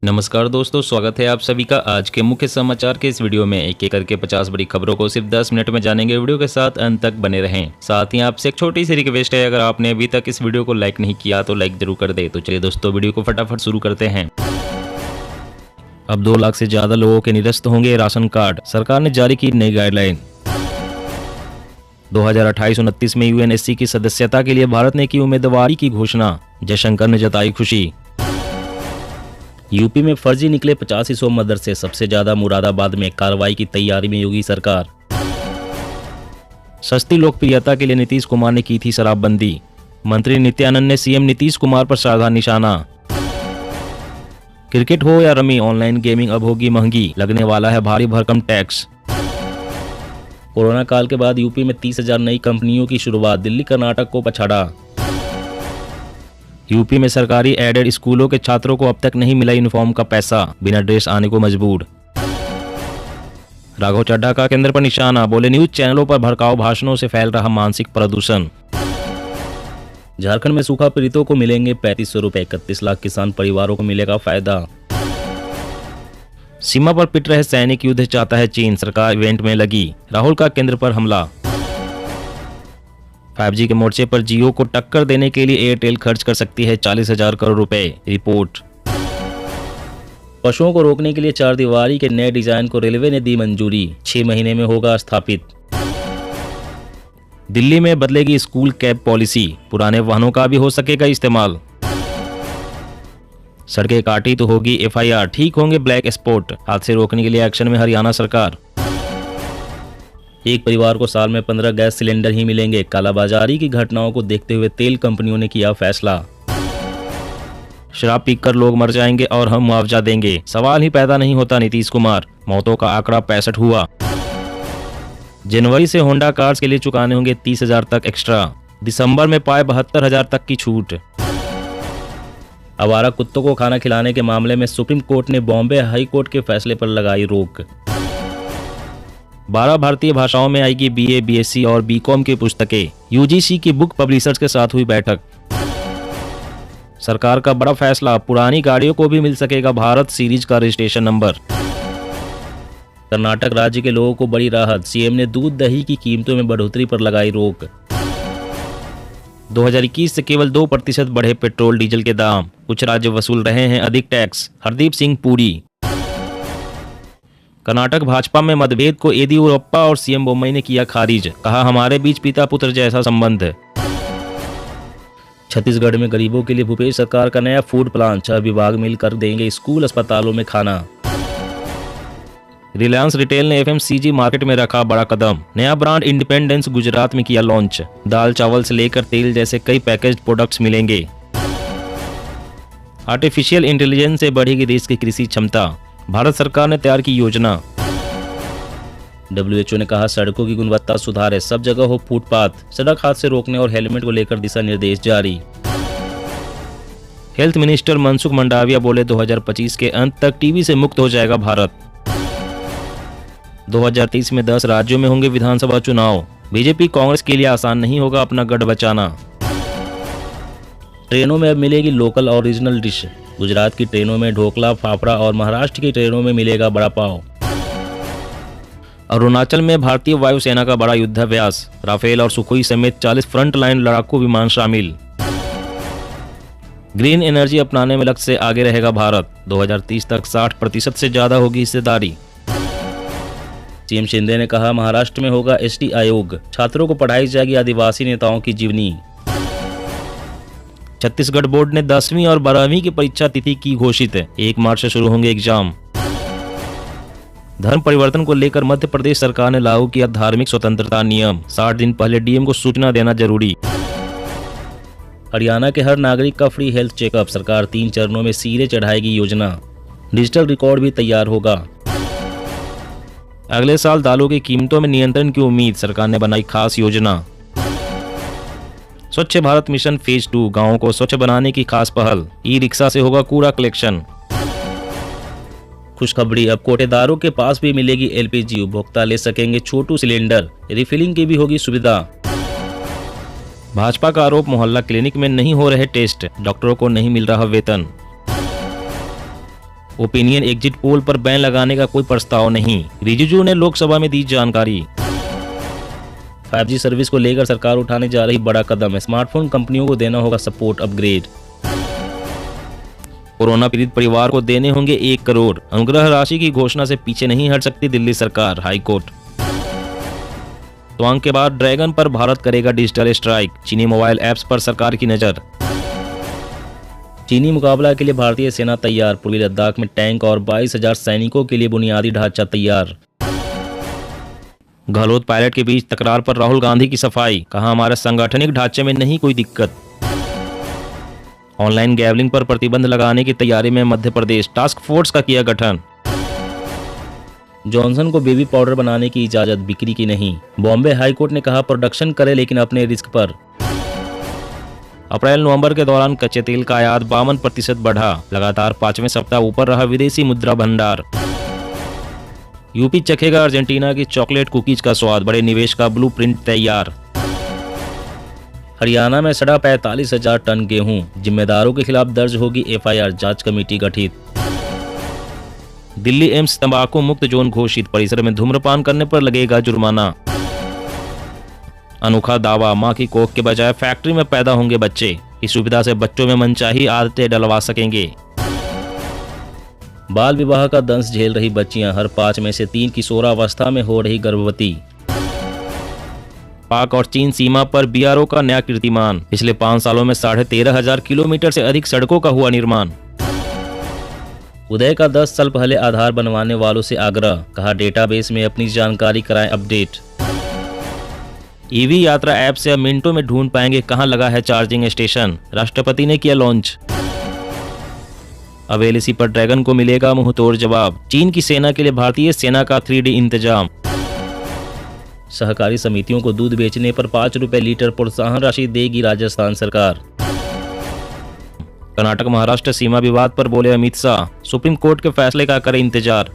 नमस्कार दोस्तों, स्वागत है आप सभी का आज के मुख्य समाचार के इस वीडियो में। एक एक करके 50 बड़ी खबरों को सिर्फ 10 मिनट में जानेंगे। वीडियो के साथ अंत तक बने रहें। साथ ही आपसे एक छोटी सी रिक्वेस्ट है, अगर आपने अभी तक इस वीडियो को लाइक नहीं किया तो लाइक जरूर कर दे। तो चलिए दोस्तों, वीडियो को फटाफट शुरू करते हैं। अब 2 लाख से ज्यादा लोगों के निरस्त होंगे राशन कार्ड, सरकार ने जारी की नई गाइडलाइन। 2028-29 में यूएनएससी की सदस्यता के लिए भारत ने की उम्मीदवारी की घोषणा, जयशंकर ने जताई खुशी। यूपी में फर्जी निकले 8500 मदरसे, सबसे ज्यादा मुरादाबाद में, कार्रवाई की तैयारी में योगी सरकार। सस्ती लोकप्रियता के लिए नीतीश कुमार ने की थी शराबबंदी, मंत्री नित्यानंद ने सीएम नीतीश कुमार पर साधा निशाना। क्रिकेट हो या रमी, ऑनलाइन गेमिंग अब होगी महंगी, लगने वाला है भारी भरकम टैक्स। कोरोना काल के बाद यूपी में 30,000 नई कंपनियों की शुरुआत, दिल्ली कर्नाटक को पछाड़ा। यूपी में सरकारी एडेड स्कूलों के छात्रों को अब तक नहीं मिला यूनिफॉर्म का पैसा, बिना ड्रेस आने को मजबूर। राघव चड्ढा का केंद्र पर निशाना, बोले न्यूज चैनलों पर भड़काऊ भाषणों से फैल रहा मानसिक प्रदूषण। झारखंड में सूखा पीड़ितों को मिलेंगे 3500 रुपए, 31 लाख किसान परिवारों को मिलेगा फायदा। सीमा पर पिट रहे सैनिक, युद्ध चाहता है चीन, सरकार इवेंट में लगी, राहुल का केंद्र पर हमला। 5G के मोर्चे पर जियो को टक्कर देने के लिए एयरटेल खर्च कर सकती है 40,000 करोड़ रुपए, रिपोर्ट। पशुओं को रोकने के लिए 4 दीवारी के नए डिजाइन को रेलवे ने दी मंजूरी, 6 महीने में होगा स्थापित। दिल्ली में बदलेगी स्कूल कैब पॉलिसी, पुराने वाहनों का भी हो सकेगा इस्तेमाल। सड़कें काटी तो होगी FIR, ठीक होंगे ब्लैक स्पॉट, हादसे रोकने के लिए एक्शन में हरियाणा सरकार। एक परिवार को साल में 15 गैस सिलेंडर ही मिलेंगे, कालाबाजारी की घटनाओं को देखते हुए तेल कंपनियों ने किया फैसला। शराब पीकर लोग मर जाएंगे और हम मुआवजा देंगे, सवाल ही पैदा नहीं होता नीतीश कुमार, मौतों का आंकड़ा 65 हुआ। जनवरी से होंडा कार्स के लिए चुकाने होंगे 30,000 तक एक्स्ट्रा, दिसंबर में पाए 72,000 तक की छूट। आवारा कुत्तों को खाना खिलाने के मामले में सुप्रीम कोर्ट ने बॉम्बे हाई कोर्ट के फैसले पर लगाई रोक। 12 भारतीय भाषाओं में आएगी BA, BSc और BCom की पुस्तकें, UGC की बुक पब्लिशर्स के साथ हुई बैठक। सरकार का बड़ा फैसला, पुरानी गाड़ियों को भी मिल सकेगा भारत सीरीज का रजिस्ट्रेशन नंबर। कर्नाटक राज्य के लोगों को बड़ी राहत, सीएम ने दूध दही की कीमतों में बढ़ोतरी पर लगाई रोक। 2021 से केवल 2% बढ़े पेट्रोल डीजल के दाम, कुछ राज्य वसूल रहे हैं अधिक टैक्स, हरदीप सिंह पुरी। कर्नाटक भाजपा में मतभेद को येदियुरप्पा और सीएम बोम्मई ने किया खारिज, कहा हमारे बीच पिता पुत्र जैसा संबंध है। छत्तीसगढ़ में गरीबों के लिए भूपेश सरकार का नया फूड प्लान, 6 विभाग मिलकर देंगे स्कूल अस्पतालों में खाना। रिलायंस रिटेल ने FMCG मार्केट में रखा बड़ा कदम, नया ब्रांड इंडिपेंडेंस गुजरात में किया लॉन्च, दाल चावल से लेकर तेल जैसे कई पैकेज्ड प्रोडक्ट्स मिलेंगे। आर्टिफिशियल इंटेलिजेंस से बढ़ेगी देश की कृषि क्षमता, भारत सरकार ने तैयार की योजना। WHO ने कहा सड़कों की गुणवत्ता सुधारे, सब जगह हो फुटपाथ, सड़क हादसे रोकने और हेलमेट को लेकर दिशा निर्देश जारी। हेल्थ मिनिस्टर मनसुख मंडाविया बोले 2025 के अंत तक टीबी से मुक्त हो जाएगा भारत। 2030 में 10 राज्यों में होंगे विधानसभा चुनाव, बीजेपी कांग्रेस के लिए आसान नहीं होगा अपना गढ़ बचाना। ट्रेनों में अब मिलेगी लोकल और रीजनल डिश, गुजरात की ट्रेनों में ढोकला फाफड़ा और महाराष्ट्र की ट्रेनों में मिलेगा बड़ा पाव। अरुणाचल में भारतीय वायुसेना का बड़ा युद्धाभ्यास, राफेल और सुखोई समेत 40 फ्रंट लाइन लड़ाकू विमान शामिल। ग्रीन एनर्जी अपनाने में लक्ष्य से आगे रहेगा भारत, 2030 तक 60% से ज्यादा होगी हिस्सेदारी। सीएम शिंदे ने कहा महाराष्ट्र में होगा ST आयोग, छात्रों को पढ़ाई जाएगी आदिवासी नेताओं की जीवनी। छत्तीसगढ़ बोर्ड ने 10वीं और 12वीं की परीक्षा तिथि की घोषित, 1 मार्च से शुरू होंगे एग्जाम। धर्म परिवर्तन को लेकर मध्य प्रदेश सरकार ने लागू किया धार्मिक स्वतंत्रता नियम, 60 दिन पहले DM को सूचना देना जरूरी। हरियाणा के हर नागरिक का फ्री हेल्थ चेकअप, सरकार 3 चरणों में सिरे चढ़ाएगी योजना, डिजिटल रिकॉर्ड भी तैयार होगा। अगले साल दालों की कीमतों में नियंत्रण की उम्मीद, सरकार ने बनाई खास योजना। स्वच्छ भारत मिशन फेज 2, गांवों को स्वच्छ बनाने की खास पहल, ई-रिक्शा से होगा कूड़ा कलेक्शन। खुशखबरी, अब कोटेदारों के पास भी मिलेगी LPG, उपभोक्ता ले सकेंगे छोटू सिलेंडर, रिफिलिंग की भी होगी सुविधा। भाजपा का आरोप, मोहल्ला क्लिनिक में नहीं हो रहे टेस्ट, डॉक्टरों को नहीं मिल रहा वेतन। ओपिनियन एग्जिट पोल पर बैन लगाने का कोई प्रस्ताव नहीं, रिजिजू ने लोकसभा में दी जानकारी। 5G सर्विस को लेकर सरकार उठाने जा रही बड़ा कदम है, स्मार्टफोन कंपनियों को देना होगा सपोर्ट अपग्रेड। कोरोना पीड़ित परिवार को देने होंगे 1 करोड़, अनुग्रह राशि की घोषणा से पीछे नहीं हट सकती दिल्ली सरकार, हाईकोर्ट। त्वांग के बाद ड्रैगन पर भारत करेगा डिजिटल स्ट्राइक, चीनी मोबाइल ऐप्स पर सरकार की नजर। चीनी मुकाबला के लिए भारतीय सेना तैयार, पूर्वी लद्दाख में टैंक और 22,000 सैनिकों के लिए बुनियादी ढांचा तैयार। गहलोत पायलट के बीच तकरार पर राहुल गांधी की सफाई, कहा हमारे संगठनिक ढांचे में नहीं कोई दिक्कत। ऑनलाइन गैम्बलिंग पर प्रतिबंध लगाने की तैयारी में मध्य प्रदेश, टास्क फोर्स का किया गठन। जॉनसन को बेबी पाउडर बनाने की इजाजत, बिक्री की नहीं। बॉम्बे हाईकोर्ट ने कहा प्रोडक्शन करे लेकिन अपने रिस्क पर। अप्रैल नवंबर के दौरान कच्चे तेल का आयात 52% बढ़ा, लगातार 5वें सप्ताह ऊपर रहा विदेशी मुद्रा भंडार। यूपी चखेगा अर्जेंटीना की चॉकलेट कुकीज का स्वाद, बड़े निवेश का ब्लूप्रिंट तैयार। हरियाणा में सड़ा 45,000 टन गेहूं, जिम्मेदारों के खिलाफ दर्ज होगी FIR, जांच कमेटी गठित। दिल्ली एम्स तंबाकू मुक्त जोन घोषित, परिसर में धूम्रपान करने पर लगेगा जुर्माना। अनोखा दावा, मां की कोख के बजाय फैक्ट्री में पैदा होंगे बच्चे, इस सुविधा से बच्चों में मनचाही आदतें डलवा सकेंगे। बाल विवाह का दंश झेल रही बच्चियां, हर 5 में से 3 किशोरावस्था में हो रही गर्भवती। पाक और चीन सीमा पर BRO का नया कीर्तिमान, पिछले 5 सालों में 13,500 किलोमीटर से अधिक सड़कों का हुआ निर्माण। उदय का 10 साल पहले आधार बनवाने वालों से आग्रह, कहा डेटाबेस में अपनी जानकारी कराएं अपडेट। EV यात्रा ऐप से अब मिनटों में ढूंढ पाएंगे कहां लगा है चार्जिंग स्टेशन, राष्ट्रपति ने किया लॉन्च। अब LAC पर ड्रैगन को मिलेगा मुंहतोड़ जवाब, चीन की सेना के लिए भारतीय सेना का 3D इंतजाम। सहकारी समितियों को दूध बेचने पर 5 रुपए लीटर प्रोत्साहन राशि देगी राजस्थान सरकार। कर्नाटक महाराष्ट्र सीमा विवाद पर बोले अमित शाह, सुप्रीम कोर्ट के फैसले का करें इंतजार।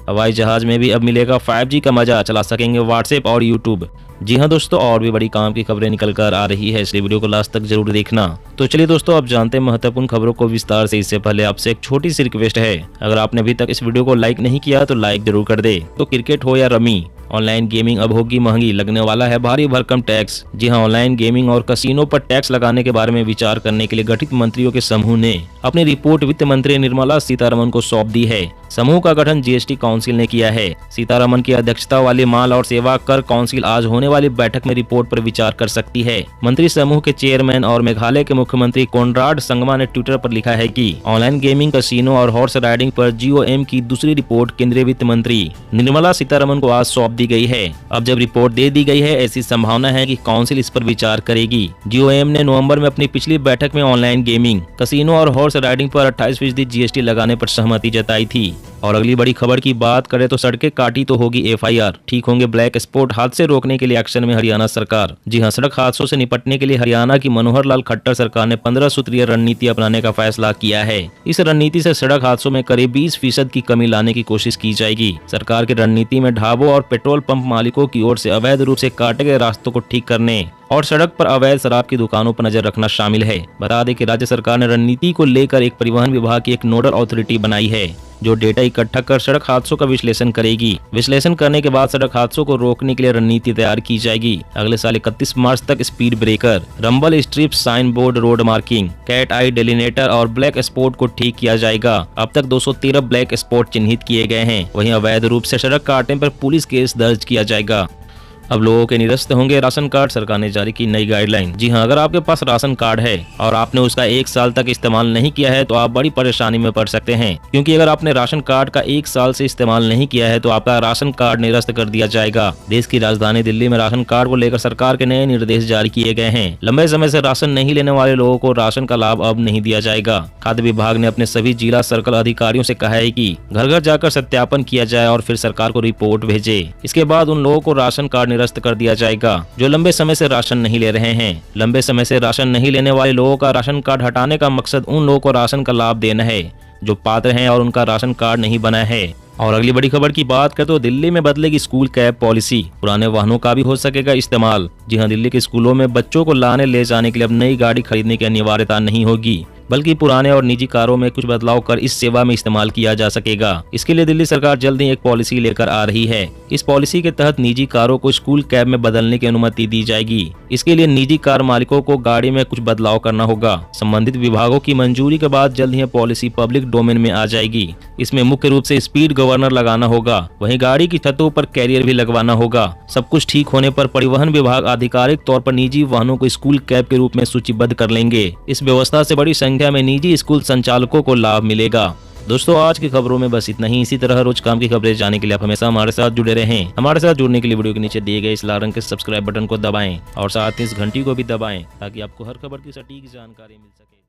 हवाई जहाज में भी अब मिलेगा 5G का मजा, चला सकेंगे व्हाट्सएप और यूट्यूब। जी हाँ दोस्तों, और भी बड़ी काम की खबरें निकल कर आ रही है, इसलिए वीडियो को लास्ट तक जरूर देखना। तो चलिए दोस्तों, अब जानते हैं महत्वपूर्ण खबरों को विस्तार से। इससे पहले आपसे एक छोटी सी रिक्वेस्ट है, अगर आपने अभी तक इस वीडियो को लाइक नहीं किया तो लाइक जरूर कर दे। तो क्रिकेट हो या रमी, ऑनलाइन गेमिंग अब होगी महंगी, लगने वाला है भारी भरकम टैक्स। जी हां, ऑनलाइन गेमिंग और कसिनो पर टैक्स लगाने के बारे में विचार करने के लिए गठित मंत्रियों के समूह ने अपनी रिपोर्ट वित्त मंत्री निर्मला सीतारमण को सौंप दी है। समूह का गठन GST काउंसिल ने किया है। सीतारमण की अध्यक्षता वाली माल और सेवा कर काउंसिल आज होने वाली बैठक में रिपोर्ट पर विचार कर सकती है। मंत्री समूह के चेयरमैन और मेघालय के मुख्यमंत्री कोनराड संगमा ने ट्विटर पर लिखा है कि ऑनलाइन गेमिंग, कसिनो और हॉर्स राइडिंग पर GOM की दूसरी रिपोर्ट केंद्रीय वित्त मंत्री निर्मला सीतारमण को आज सौंप दी गई है। अब जब रिपोर्ट दे दी गई है, ऐसी संभावना है कि काउंसिल इस पर विचार करेगी। GOM ने नवंबर में अपनी पिछली बैठक में ऑनलाइन गेमिंग, कसिनो और हॉर्स राइडिंग पर 28% GST लगाने पर सहमति जताई थी। और अगली बड़ी खबर की बात करें तो सड़कें काटी तो होगी FIR, ठीक होंगे ब्लैक स्पॉट, हादसे रोकने के लिए एक्शन में हरियाणा सरकार। जी हां, सड़क हादसों से निपटने के लिए हरियाणा की मनोहर लाल खट्टर सरकार ने 15 सूत्रीय रणनीति अपनाने का फैसला किया है। इस रणनीति से सड़क हादसों में करीब 20% की कमी लाने की कोशिश की जाएगी। सरकार की रणनीति में ढाबों और पेट्रोल पंप मालिकों की ओर से अवैध रूप से काटे गए रास्तों को ठीक करने और सड़क पर अवैध शराब की दुकानों पर नजर रखना शामिल है। बता दें कि राज्य सरकार ने रणनीति को लेकर एक परिवहन विभाग की एक नोडल अथॉरिटी बनाई है, जो डेटा इकट्ठा कर सड़क हादसों का विश्लेषण करेगी। विश्लेषण करने के बाद सड़क हादसों को रोकने के लिए रणनीति तैयार की जाएगी। अगले साल 31 मार्च तक speed breaker, rumble strip, sign board, road marking, cat eye delineator और ब्लैक स्पॉट को ठीक किया जाएगा। अब तक 213 ब्लैक स्पॉट चिन्हित किए गए हैं। वहीं अवैध रूप से सड़क काटने पर पुलिस केस दर्ज किया जाएगा। अब लोगों के निरस्त होंगे राशन कार्ड, सरकार ने जारी की नई गाइडलाइन। जी हां, अगर आपके पास राशन कार्ड है और आपने उसका 1 साल तक इस्तेमाल नहीं किया है तो आप बड़ी परेशानी में पड़ सकते हैं, क्योंकि अगर आपने राशन कार्ड का 1 साल से इस्तेमाल नहीं किया है तो आपका राशन कार्ड निरस्त कर दिया जाएगा। देश की राजधानी दिल्ली में राशन कार्ड को लेकर सरकार के नए निर्देश जारी किए गए हैं। लंबे समय से राशन नहीं लेने वाले लोगों को राशन का लाभ अब नहीं दिया जाएगा। खाद्य विभाग ने अपने सभी जिला सर्कल अधिकारियों से कहा है कि घर घर जाकर सत्यापन किया जाए और फिर सरकार को रिपोर्ट भेजे। इसके बाद उन लोगों को राशन कार्ड निरस्त कर दिया जाएगा जो लंबे समय से राशन नहीं ले रहे हैं। लंबे समय से राशन नहीं लेने वाले लोगों का राशन कार्ड हटाने का मकसद उन लोगों को राशन का लाभ देना है जो पात्र हैं और उनका राशन कार्ड नहीं बना है। और अगली बड़ी खबर की बात करें तो दिल्ली में बदलेगी स्कूल कैब पॉलिसी, पुराने वाहनों का भी हो सकेगा इस्तेमाल। जी हां, दिल्ली के स्कूलों में बच्चों को लाने ले जाने के लिए अब नई गाड़ी खरीदने की अनिवार्यता नहीं होगी। बल्कि पुराने और निजी कारों में कुछ बदलाव कर इस सेवा में इस्तेमाल किया जा सकेगा। इसके लिए दिल्ली सरकार जल्द ही एक पॉलिसी लेकर आ रही है। इस पॉलिसी के तहत निजी कारों को स्कूल कैब में बदलने की अनुमति दी जाएगी। इसके लिए निजी कार मालिकों को गाड़ी में कुछ बदलाव करना होगा। संबंधित विभागों की मंजूरी के बाद जल्द ही पॉलिसी पब्लिक डोमेन में आ जाएगी। इसमें मुख्य रूप से स्पीड गवर्नर लगाना होगा, वहीं गाड़ी की छतों पर कैरियर भी लगवाना होगा। सब कुछ ठीक होने पर परिवहन विभाग आधिकारिक तौर पर निजी वाहनों को स्कूल कैब के रूप में सूचीबद्ध कर लेंगे। इस व्यवस्था से बड़ी संख्या में निजी स्कूल संचालकों को लाभ मिलेगा। दोस्तों, आज की खबरों में बस इतना ही। इसी तरह रोज काम की खबरें जानने के लिए आप हमेशा हमारे साथ जुड़े रहें। हमारे साथ जुड़ने के लिए वीडियो के नीचे दिए गए इस लाल रंग के सब्सक्राइब बटन को दबाएं और साथ ही इस घंटी को भी दबाएं ताकि आपको हर खबर की सटीक जानकारी मिल सके।